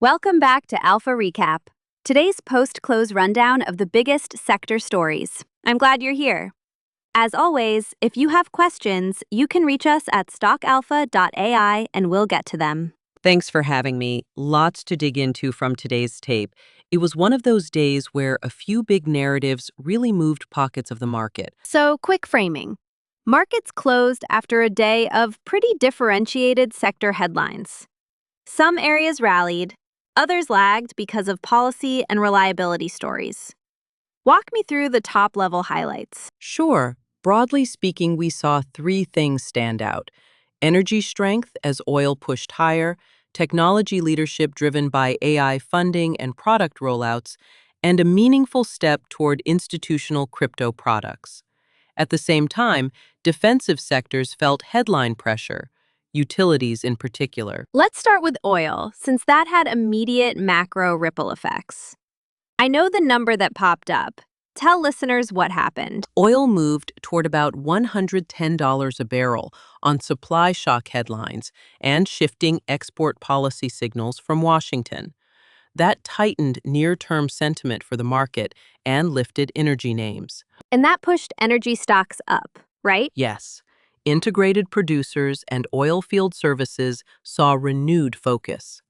Welcome back to Alpha Recap, today's post-close rundown of the biggest sector stories. I'm glad you're here. As always, if you have questions, you can reach us at stockalpha.ai and we'll get to them. Thanks for having me. Lots to dig into from today's tape. It was one of those days where a few big narratives really moved pockets of the market. So, quick framing. Markets closed after a day of pretty differentiated sector headlines. Some areas rallied, others lagged because of policy and reliability stories. Walk me through the top-level highlights. Sure, broadly speaking, we saw three things stand out. Energy strength as oil pushed higher, technology leadership driven by AI funding and product rollouts, and a meaningful step toward institutional crypto products. At the same time, defensive sectors felt headline pressure, utilities in particular. Let's start with oil, since that had immediate macro ripple effects. I know the number that popped up. Tell listeners what happened. Oil moved toward about $110 a barrel on supply shock headlines and shifting export policy signals from Washington. That tightened near-term sentiment for the market and lifted energy names. And that pushed energy stocks up, right? Yes, integrated producers and oil field services saw renewed focus.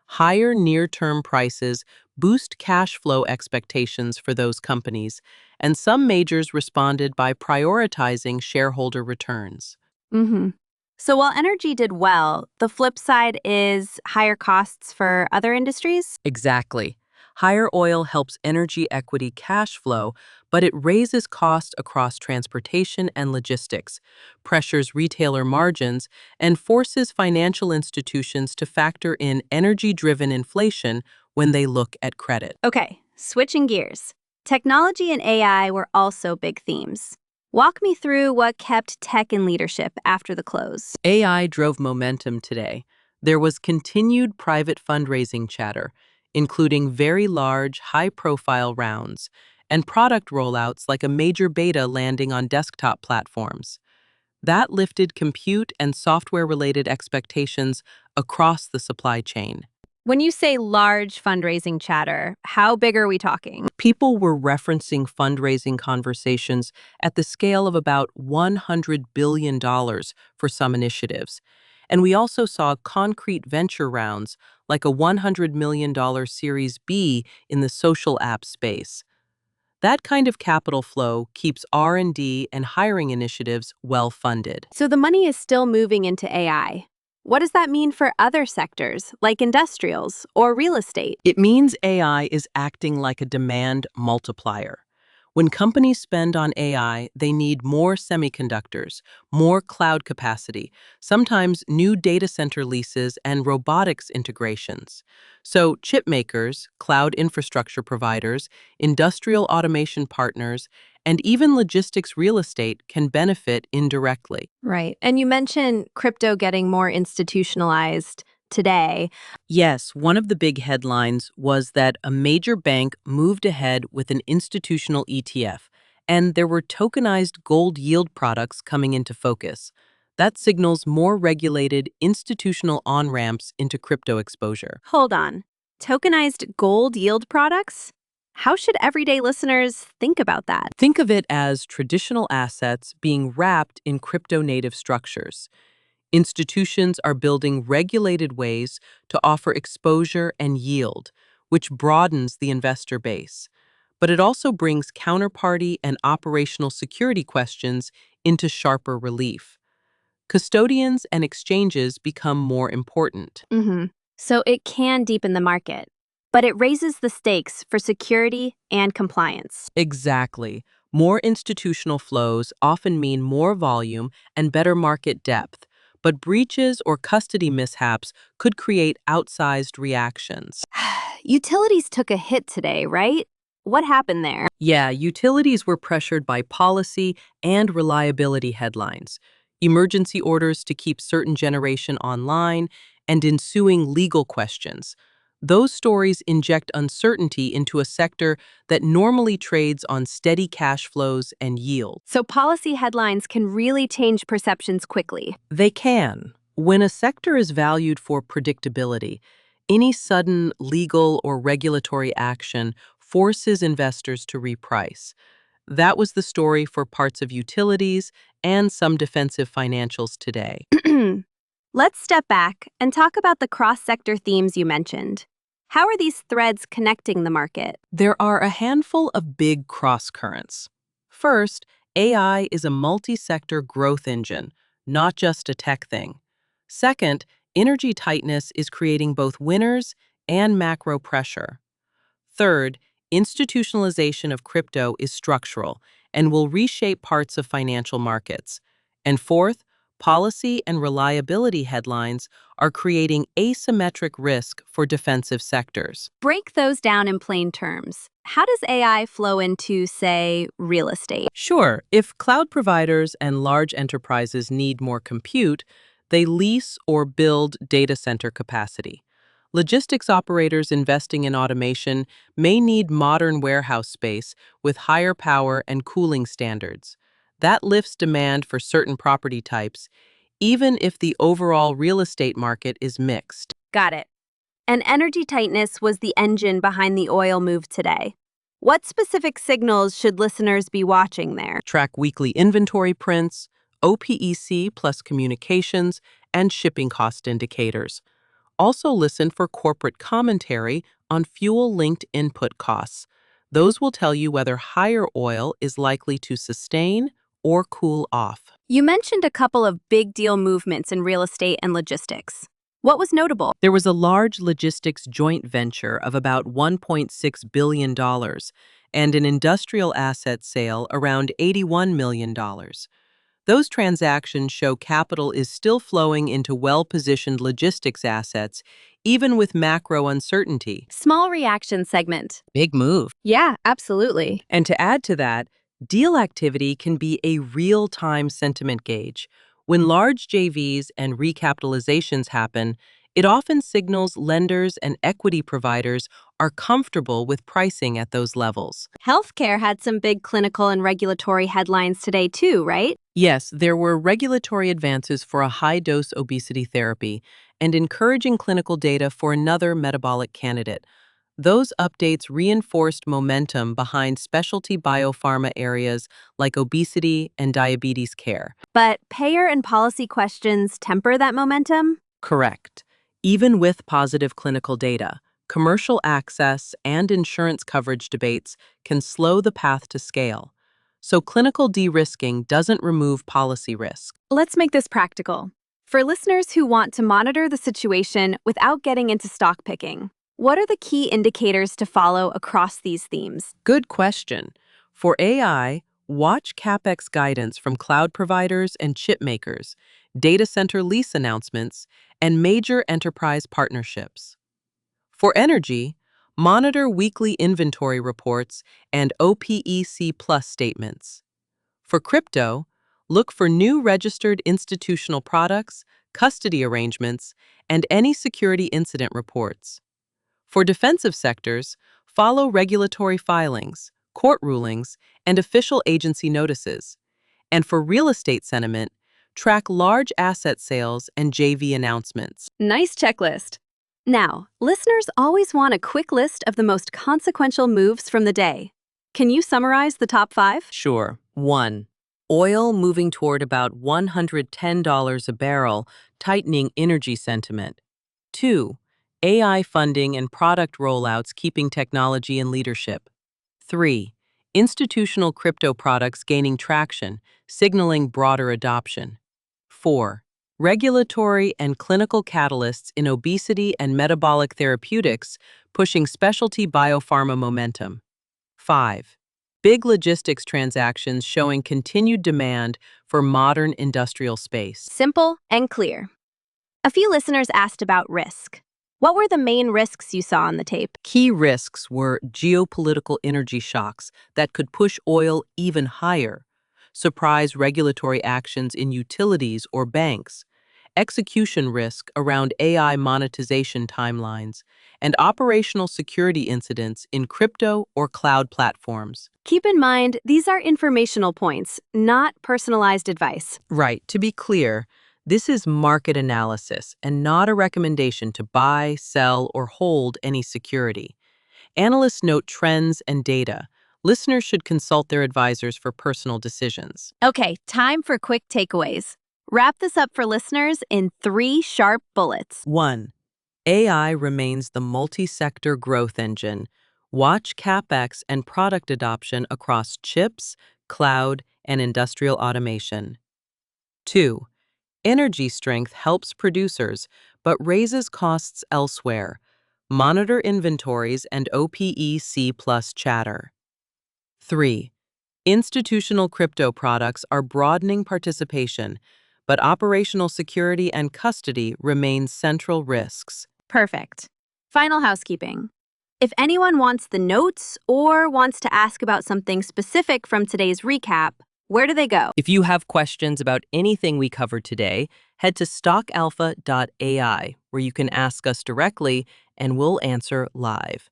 Higher near-term prices boost cash flow expectations for those companies, and some majors responded by prioritizing shareholder returns. Mm-hmm. So while energy did well, the flip side is higher costs for other industries? Exactly. Higher oil helps energy equity cash flow, but it raises costs across transportation and logistics, pressures retailer margins, and forces financial institutions to factor in energy-driven inflation when they look at credit. Okay, switching gears. Technology and AI were also big themes. Walk me through what kept tech in leadership after the close. AI drove momentum today. There was continued private fundraising chatter, including very large, high-profile rounds, and product rollouts like a major beta landing on desktop platforms. That lifted compute and software-related expectations across the supply chain. When you say large fundraising chatter, how big are we talking? People were referencing fundraising conversations at the scale of about $100 billion for some initiatives. And we also saw concrete venture rounds, like a $100 million Series B in the social app space. That kind of capital flow keeps R&D and hiring initiatives well funded. So the money is still moving into AI. What does that mean for other sectors, like industrials or real estate? It means AI is acting like a demand multiplier. When companies spend on AI, they need more semiconductors, more cloud capacity, sometimes new data center leases and robotics integrations. So chip makers, cloud infrastructure providers, industrial automation partners, and even logistics real estate can benefit indirectly. Right. And you mentioned crypto getting more institutionalized today. Yes, one of the big headlines was that a major bank moved ahead with an institutional ETF, and there were tokenized gold yield products coming into focus. That signals more regulated institutional on-ramps into crypto exposure. Hold on. Tokenized gold yield products? How should everyday listeners think about that? Think of it as traditional assets being wrapped in crypto-native structures. Institutions are building regulated ways to offer exposure and yield, which broadens the investor base. But it also brings counterparty and operational security questions into sharper relief. Custodians and exchanges become more important. Mm-hmm. So it can deepen the market, but it raises the stakes for security and compliance. Exactly. More institutional flows often mean more volume and better market depth, but breaches or custody mishaps could create outsized reactions. Utilities took a hit today, right? What happened there? Yeah, utilities were pressured by policy and reliability headlines, emergency orders to keep certain generation online, and ensuing legal questions. Those stories inject uncertainty into a sector that normally trades on steady cash flows and yield. So policy headlines can really change perceptions quickly. They can. When a sector is valued for predictability, Any sudden legal or regulatory action forces investors to reprice. That was the story for parts of utilities and some defensive financials today. Let's step back and talk about the cross-sector themes you mentioned. How are these threads connecting the market? There are a handful of big cross-currents. First, AI is a multi-sector growth engine, not just a tech thing. Second, energy tightness is creating both winners and macro pressure. Third, institutionalization of crypto is structural and will reshape parts of financial markets. And fourth, policy and reliability headlines are creating asymmetric risk for defensive sectors. Break those down in plain terms. How does AI flow into, say, real estate? Sure, if cloud providers and large enterprises need more compute, they lease or build data center capacity. Logistics operators investing in automation may need modern warehouse space with higher power and cooling standards. That lifts demand for certain property types, even if the overall real estate market is mixed. Got it. And energy tightness was the engine behind the oil move today. What specific signals should listeners be watching there? Track weekly inventory prints, OPEC plus communications, and shipping cost indicators. Also listen for corporate commentary on fuel-linked input costs. Those will tell you whether higher oil is likely to sustain or cool off. You mentioned a couple of big deal movements in real estate and logistics. What was notable? There was a large logistics joint venture of about $1.6 billion and an industrial asset sale around $81 million. Those transactions show capital is still flowing into well-positioned logistics assets, even with macro uncertainty. Small reaction segment. Big move. Yeah, absolutely. And to add to that, deal activity can be a real-time sentiment gauge. When large JVs and recapitalizations happen, it often signals lenders and equity providers are comfortable with pricing at those levels. Healthcare had some big clinical and regulatory headlines today too, right? Yes, there were regulatory advances for a high-dose obesity therapy and encouraging clinical data for another metabolic candidate. Those updates reinforced momentum behind specialty biopharma areas like obesity and diabetes care. But payer and policy questions temper that momentum? Correct. Even with positive clinical data, commercial access and insurance coverage debates can slow the path to scale. So clinical de-risking doesn't remove policy risk. Let's make this practical. For listeners who want to monitor the situation without getting into stock picking, what are the key indicators to follow across these themes? Good question. For AI, watch CapEx guidance from cloud providers and chip makers, data center lease announcements, and major enterprise partnerships. For energy, monitor weekly inventory reports and OPEC plus statements. For crypto, look for new registered institutional products, custody arrangements, and any security incident reports. For defensive sectors, follow regulatory filings, court rulings, and official agency notices. And for real estate sentiment, track large asset sales and JV announcements. Nice checklist. Now, listeners always want a quick list of the most consequential moves from the day. Can you summarize the top 5? Sure. 1. Oil moving toward about $110 a barrel, tightening energy sentiment. 2. AI funding and product rollouts keeping technology in leadership. 3. Institutional crypto products gaining traction, signaling broader adoption. 4. Regulatory and clinical catalysts in obesity and metabolic therapeutics pushing specialty biopharma momentum. 5. Big logistics transactions showing continued demand for modern industrial space. Simple and clear. A few listeners asked about risk. What were the main risks you saw on the tape? Key risks were geopolitical energy shocks that could push oil even higher, surprise regulatory actions in utilities or banks, execution risk around AI monetization timelines, and operational security incidents in crypto or cloud platforms. Keep in mind, these are informational points, not personalized advice. Right, to be clear, This is market analysis and not a recommendation to buy, sell, or hold any security. Analysts note trends and data. Listeners should consult their advisors for personal decisions. Okay, time for quick takeaways. Wrap this up for listeners in 3 sharp bullets. 1. AI remains the multi-sector growth engine. Watch CapEx and product adoption across chips, cloud, and industrial automation. 2. Energy strength helps producers, but raises costs elsewhere. Monitor inventories and OPEC plus chatter. 3. Institutional crypto products are broadening participation, but operational security and custody remain central risks. Perfect. Final housekeeping. If anyone wants the notes or wants to ask about something specific from today's recap, where do they go? If you have questions about anything we covered today, head to stockalpha.ai, where you can ask us directly and we'll answer live.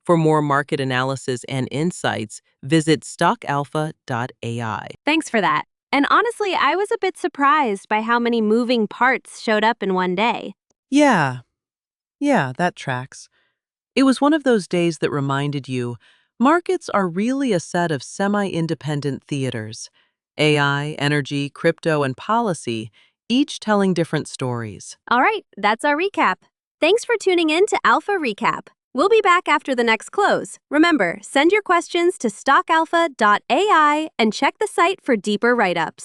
For more market analysis and insights, visit stockalpha.ai. Thanks for that. And honestly, I was a bit surprised by how many moving parts showed up in one day. Yeah, that tracks. It was one of those days that reminded you markets are really a set of semi-independent theaters. AI, energy, crypto, and policy, each telling different stories. All right, that's our recap. Thanks for tuning in to Alpha Recap. We'll be back after the next close. Remember, send your questions to stockalpha.ai and check the site for deeper write-ups.